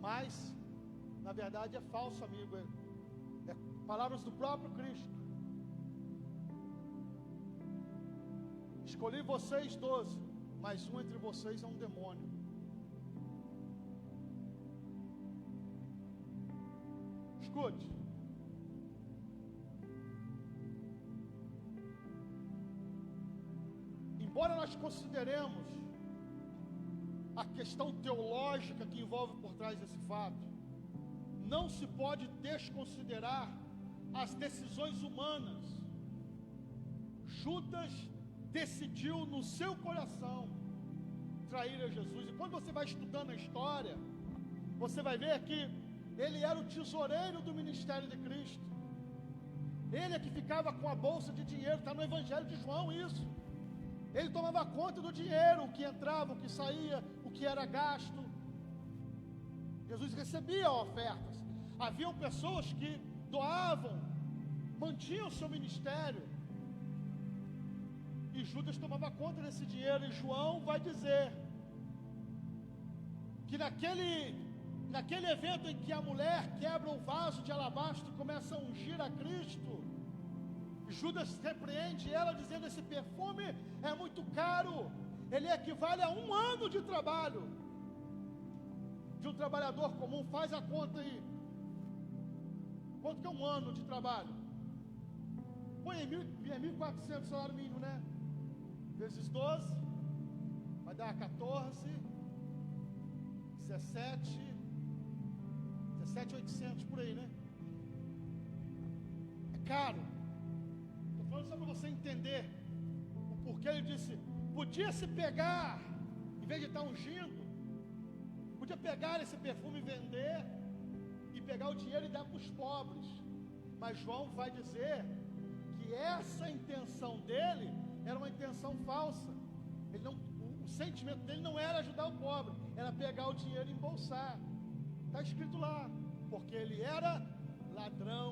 Speaker 2: mas na verdade é falso amigo. É palavras do próprio Cristo. Escolhi vocês 12, mas um entre vocês é um demônio. Escute. Embora nós consideremos a questão teológica que envolve por trás desse fato, não se pode desconsiderar as decisões humanas. Judas decidiu no seu coração trair a Jesus. E quando você vai estudando a história, você vai ver que ele era o tesoureiro do ministério de Cristo. Ele é que ficava com a bolsa de dinheiro. Está no Evangelho de João isso. Ele tomava conta do dinheiro, o que entrava, o que saía, o que era gasto. Jesus recebia ofertas. Haviam pessoas que doavam, mantinham o seu ministério. E Judas tomava conta desse dinheiro. E João vai dizer que naquele evento em que a mulher quebra o vaso de alabastro e começa a ungir a Cristo, Judas repreende ela dizendo: esse perfume é muito caro, ele equivale a 1 ano de trabalho de um trabalhador comum. Faz a conta aí, quanto que é 1 ano de trabalho? Põe em 1.400 salário mínimo, né? Vezes 12, vai dar 14, 17.800 por aí, né? É caro. Estou falando só para você entender o porquê. Ele disse: podia se pegar, em vez de estar ungindo, podia pegar esse perfume e vender, e pegar o dinheiro e dar para os pobres. Mas João vai dizer que essa intenção dele era uma intenção falsa. O sentimento dele não era ajudar o pobre, era pegar o dinheiro e embolsar. Está escrito lá, porque ele era ladrão.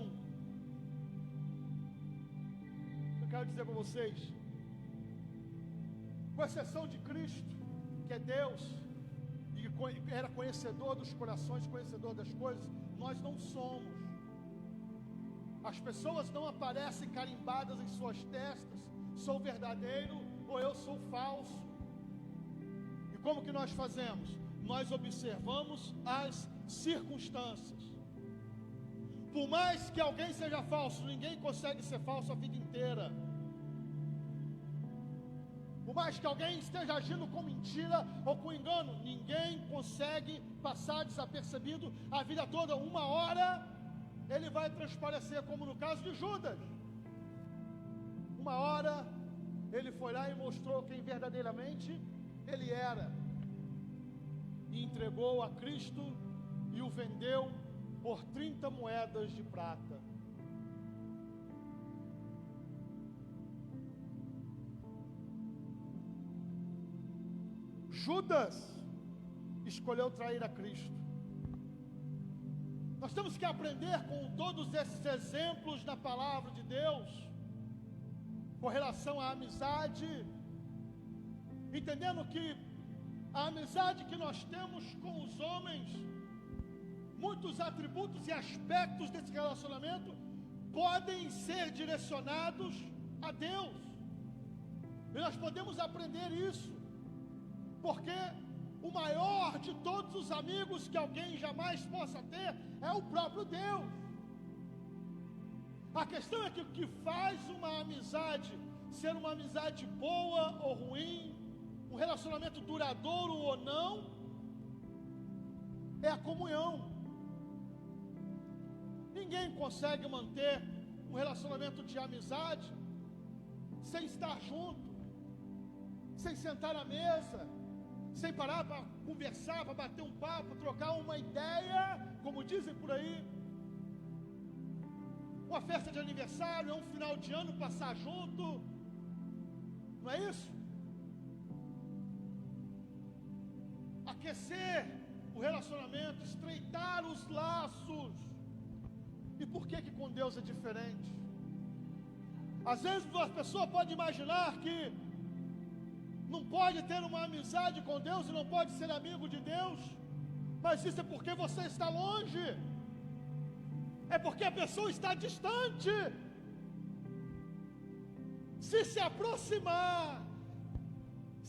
Speaker 2: Eu quero dizer para vocês, com exceção de Cristo, que é Deus, e era conhecedor dos corações, conhecedor das coisas, nós não somos. As pessoas não aparecem carimbadas em suas testas: sou verdadeiro ou eu sou falso. E como que nós fazemos? Nós observamos as circunstâncias. Por mais que alguém seja falso, ninguém consegue ser falso a vida inteira. Por mais que alguém esteja agindo com mentira ou com engano, ninguém consegue passar desapercebido a vida toda. Uma hora ele vai transparecer, como no caso de Judas. Uma hora ele foi lá e mostrou quem verdadeiramente ele era, e entregou a Cristo e o vendeu por 30 moedas de prata. Judas escolheu trair a Cristo. Nós temos que aprender com todos esses exemplos na palavra de Deus, com relação à amizade, entendendo que a amizade que nós temos com os homens, muitos atributos e aspectos desse relacionamento podem ser direcionados a Deus. E nós podemos aprender isso, porque o maior de todos os amigos que alguém jamais possa ter é o próprio Deus. A questão é que o que faz uma amizade ser uma amizade boa ou ruim, um relacionamento duradouro ou não, é a comunhão. Ninguém consegue manter um relacionamento de amizade sem estar junto, sem sentar na mesa, sem parar para conversar, para bater um papo, trocar uma ideia, como dizem por aí. Uma festa de aniversário, é um final de ano, passar junto, não é isso? Aquecer o relacionamento, estreitar os laços. E por que com Deus é diferente? Às vezes a pessoa pode imaginar que não pode ter uma amizade com Deus e não pode ser amigo de Deus, mas isso é porque você está longe, é porque a pessoa está distante. Se aproximar,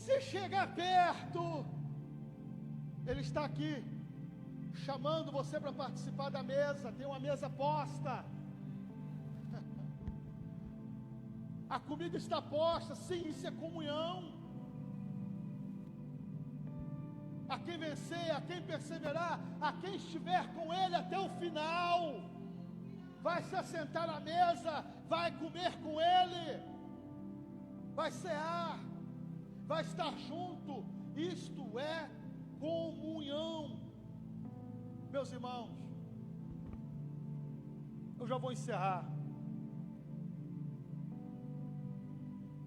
Speaker 2: se chegar perto, Ele está aqui, chamando você para participar da mesa. Tem uma mesa posta, a comida está posta. Sim, isso é comunhão. A quem vencer, a quem perseverar, a quem estiver com Ele até o final, vai se assentar à mesa, vai comer com Ele, vai cear, vai estar junto. Isto é comunhão. Meus irmãos, eu já vou encerrar.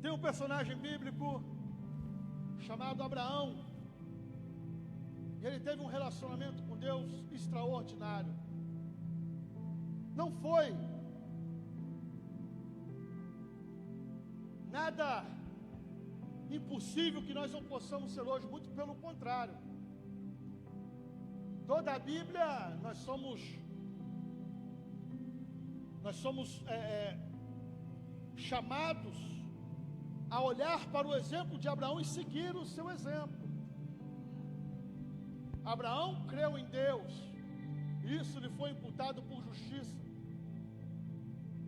Speaker 2: Tem um personagem bíblico chamado Abraão, e ele teve um relacionamento com Deus extraordinário. Não foi nada impossível que nós não possamos ser hoje, muito pelo contrário. Toda a Bíblia, nós somos chamados a olhar para o exemplo de Abraão e seguir o seu exemplo. Abraão creu em Deus, isso lhe foi imputado por justiça.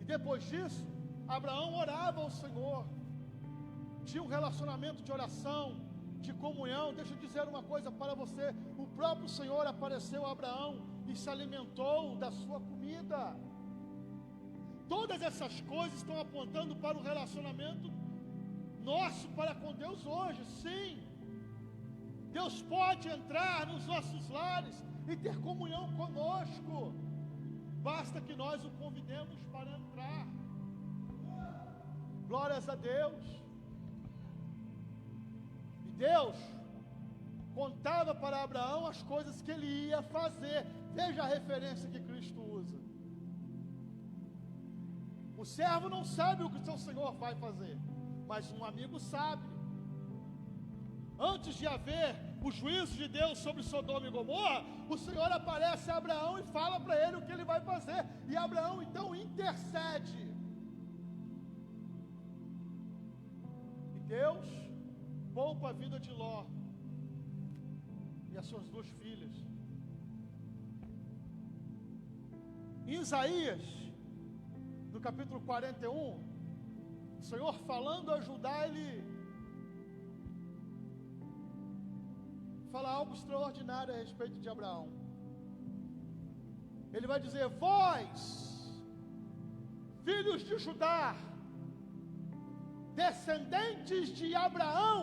Speaker 2: E depois disso, Abraão orava ao Senhor, tinha um relacionamento de oração, de comunhão. Deixa eu dizer uma coisa para você: o próprio Senhor apareceu a Abraão e se alimentou da sua comida. Todas essas coisas estão apontando para o relacionamento nosso para com Deus hoje. Sim, Deus pode entrar nos nossos lares e ter comunhão conosco, basta que nós o convidemos para entrar. Glórias a Deus. E Deus contava para Abraão as coisas que ele ia fazer. Veja a referência que Cristo usa. O servo não sabe o que o seu Senhor vai fazer, mas um amigo sabe. Antes de haver o juízo de Deus sobre Sodoma e Gomorra, o Senhor aparece a Abraão e fala para ele o que ele vai fazer. E Abraão então intercede. E Deus poupa a vida de Ló e as suas duas filhas. Em Isaías, no capítulo 41, o Senhor falando a Judá, ele fala algo extraordinário a respeito de Abraão. Ele vai dizer: vós, filhos de Judá, descendentes de Abraão,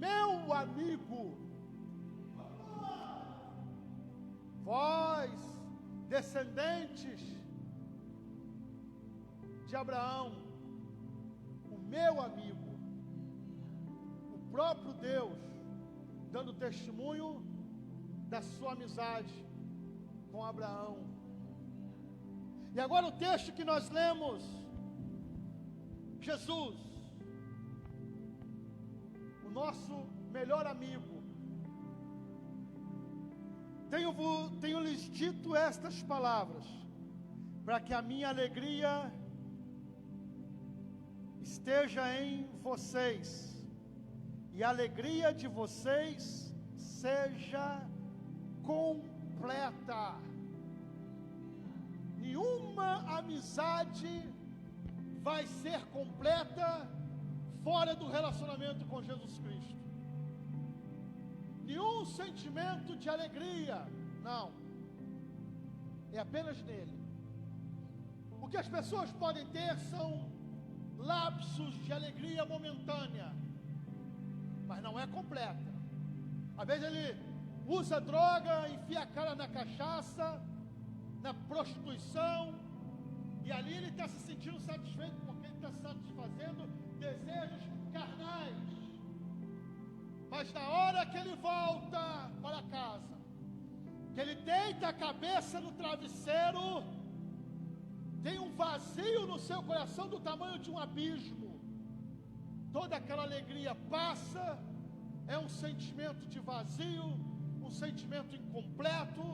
Speaker 2: meu amigo, vós, descendentes de Abraão, o meu amigo, o próprio Deus dando testemunho da sua amizade com Abraão. E agora o texto que nós lemos, Jesus, o nosso melhor amigo, tenho-lhes dito estas palavras, para que a minha alegria esteja em vocês, e a alegria de vocês seja completa. nenhuma amizade vai ser completa fora do relacionamento com Jesus Cristo. Nenhum sentimento de alegria, não, é apenas nele. O que as pessoas podem ter são lapsos de alegria momentânea, mas não é completa. Às vezes ele usa droga, enfia a cara na cachaça, na prostituição, e ali ele está se sentindo satisfeito, porque ele está satisfazendo desejos carnais. Mas na hora que ele volta para casa, que ele deita a cabeça no travesseiro, tem um vazio no seu coração do tamanho de um abismo. Toda aquela alegria passa, é um sentimento de vazio, um sentimento incompleto,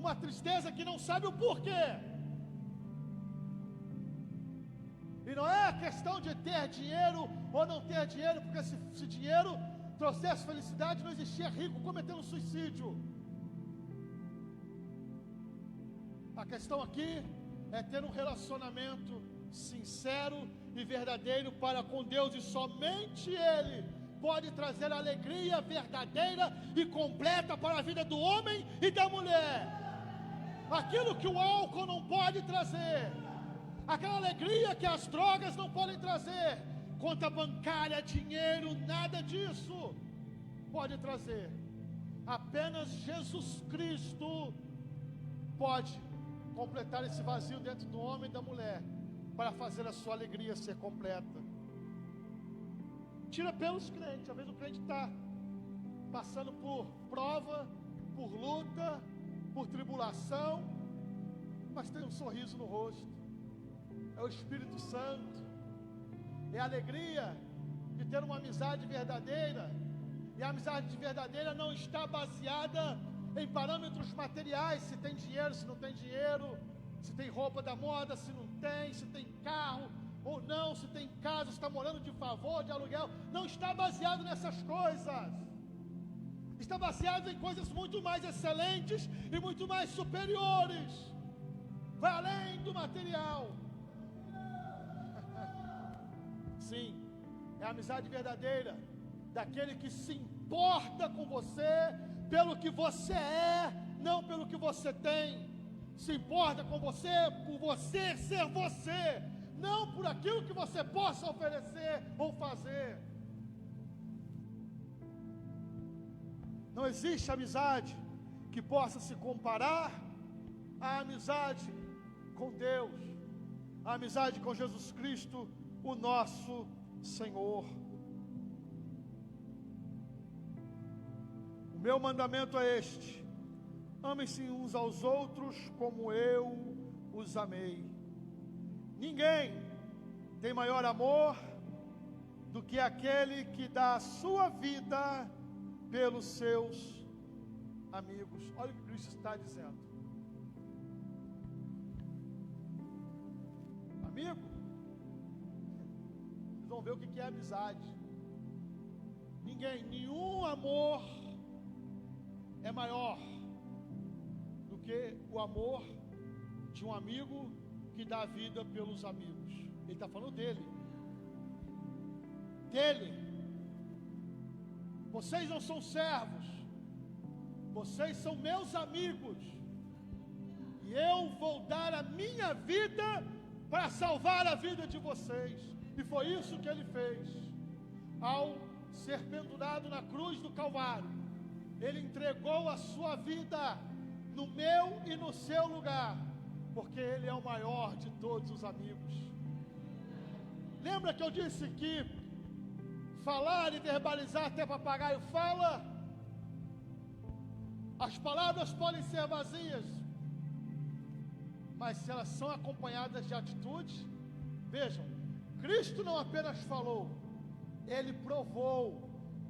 Speaker 2: uma tristeza que não sabe o porquê. E não é questão de ter dinheiro ou não ter dinheiro, porque se dinheiro trouxesse felicidade, não existia rico cometendo suicídio. A questão aqui é ter um relacionamento sincero e verdadeiro para com Deus, e somente Ele pode trazer alegria verdadeira e completa para a vida do homem e da mulher. Aquilo que o álcool não pode trazer, aquela alegria que as drogas não podem trazer, conta bancária, dinheiro, nada disso pode trazer. Apenas Jesus Cristo pode completar esse vazio dentro do homem e da mulher, para fazer a sua alegria ser completa. Tira pelos crentes. Às vezes o crente está passando por prova, por luta, por tribulação, mas tem um sorriso no rosto. É o Espírito Santo, é a alegria de ter uma amizade verdadeira. E a amizade verdadeira não está baseada em parâmetros materiais, se tem dinheiro, se não tem dinheiro, se tem roupa da moda, se não tem, se tem carro ou não, se tem casa, se está morando de favor, de aluguel. Não está baseado nessas coisas. Está baseado em coisas muito mais excelentes e muito mais superiores. Vai além do material. Sim, é a amizade verdadeira daquele que se importa com você pelo que você é, não pelo que você tem. Se importa com você por você ser você, não por aquilo que você possa oferecer ou fazer. Não existe amizade que possa se comparar à amizade com Deus, a amizade com Jesus Cristo, o nosso Senhor. O meu mandamento é este: amem-se uns aos outros como eu os amei. Ninguém tem maior amor do que aquele que dá a sua vida pelos seus amigos. Olha o que Cristo está dizendo. Amigo, vocês vão ver o que é amizade. Nenhum amor é maior do que o amor de um amigo que dá a vida pelos amigos. Ele está falando dele. Vocês não são servos, vocês são meus amigos, e eu vou dar a minha vida para salvar a vida de vocês. E foi isso que ele fez. Ao ser pendurado na cruz do Calvário, ele entregou a sua vida no meu e no seu lugar, porque ele é o maior de todos os amigos. Lembra que eu disse que falar e verbalizar, até papagaio fala? As palavras podem ser vazias, mas se elas são acompanhadas de atitude, vejam, Cristo não apenas falou, Ele provou,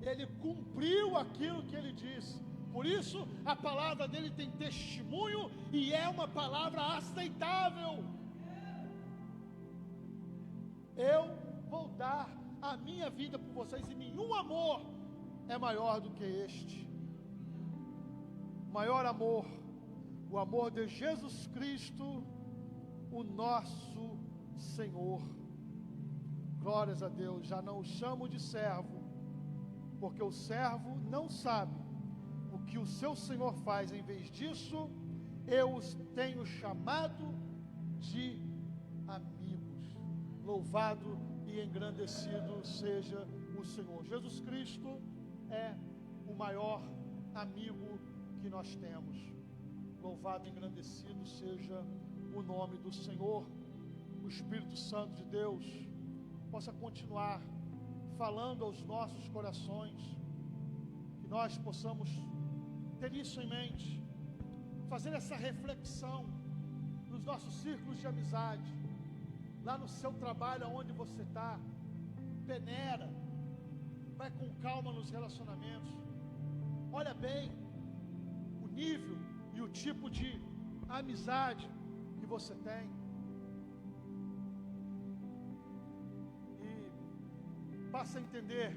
Speaker 2: Ele cumpriu aquilo que Ele disse. Por isso, a palavra dele tem testemunho e é uma palavra aceitável. Eu vou dar a minha vida por vocês, e nenhum amor é maior do que este. O maior amor, o amor de Jesus Cristo o nosso Senhor. Glórias a Deus. Já não o chamo de servo, porque o servo não sabe o que o seu Senhor faz. Em vez disso, eu os tenho chamado de amigos. Louvado e engrandecido seja o Senhor. Jesus Cristo é o maior amigo que nós temos. Louvado e engrandecido seja o nome do Senhor. O Espírito Santo de Deus possa continuar falando aos nossos corações, que nós possamos ter isso em mente, fazer essa reflexão nos nossos círculos de amizade, lá no seu trabalho, onde você está. Peneira, vai com calma nos relacionamentos, olha bem o nível e o tipo de amizade que você tem, e passa a entender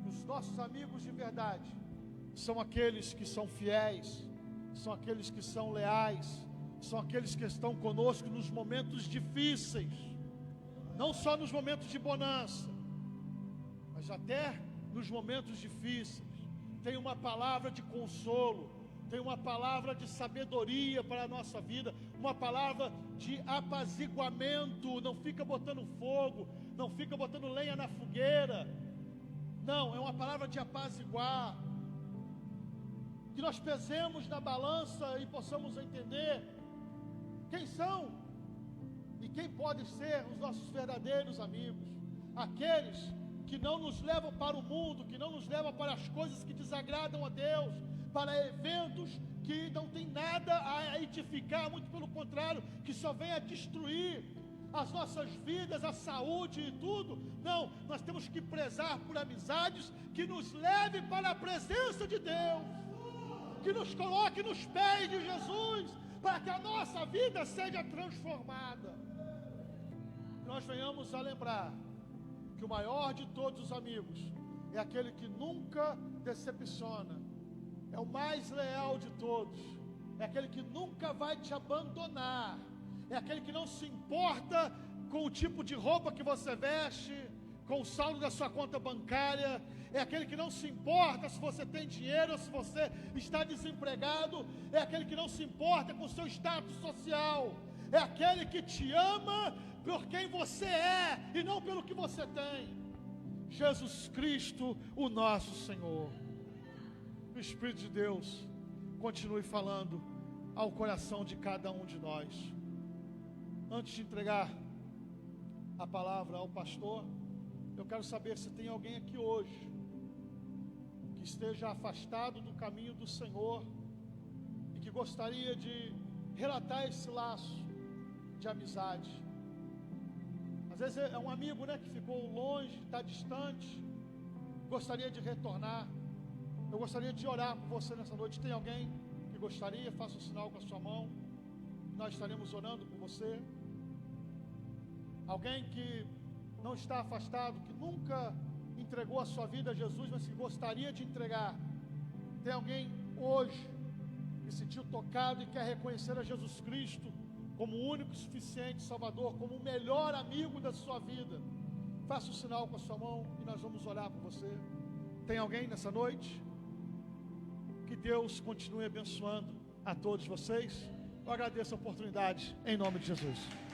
Speaker 2: que os nossos amigos de verdade são aqueles que são fiéis, são aqueles que são leais, são aqueles que estão conosco nos momentos difíceis, não só nos momentos de bonança, mas até nos momentos difíceis. Tem uma palavra de consolo, tem uma palavra de sabedoria para a nossa vida, uma palavra de apaziguamento. Não fica botando fogo, não fica botando lenha na fogueira, não, é uma palavra de apaziguar, que nós pesemos na balança e possamos entender quem são e quem podem ser os nossos verdadeiros amigos, aqueles que não nos levam para o mundo, que não nos levam para as coisas que desagradam a Deus, para eventos que não tem nada a edificar, muito pelo contrário, que só vem a destruir as nossas vidas, a saúde e tudo. Não, nós temos que prezar por amizades que nos levem para a presença de Deus, que nos coloque nos pés de Jesus, para que a nossa vida seja transformada. Nós venhamos a lembrar que o maior de todos os amigos é aquele que nunca decepciona, é o mais leal de todos, é aquele que nunca vai te abandonar, é aquele que não se importa com o tipo de roupa que você veste, com o saldo da sua conta bancária, é aquele que não se importa se você tem dinheiro ou se você está desempregado, é aquele que não se importa com o seu status social, é aquele que te ama por quem você é e não pelo que você tem. Jesus Cristo, o nosso Senhor. O Espírito de Deus continue falando ao coração de cada um de nós. Antes de entregar a palavra ao pastor, eu quero saber se tem alguém aqui hoje que esteja afastado do caminho do Senhor e que gostaria de relatar esse laço de amizade. Às vezes é um amigo, né, que ficou longe, está distante, gostaria de retornar. Eu gostaria de orar por você nessa noite. Tem alguém que gostaria? Faça um sinal com a sua mão, nós estaremos orando por você. Alguém que não está afastado, que nunca entregou a sua vida a Jesus, mas que gostaria de entregar. Tem alguém hoje que se sentiu tocado e quer reconhecer a Jesus Cristo como o único, suficiente Salvador, como o melhor amigo da sua vida? Faça um sinal com a sua mão e nós vamos orar por você. Tem alguém nessa noite? Que Deus continue abençoando a todos vocês. Eu agradeço a oportunidade em nome de Jesus.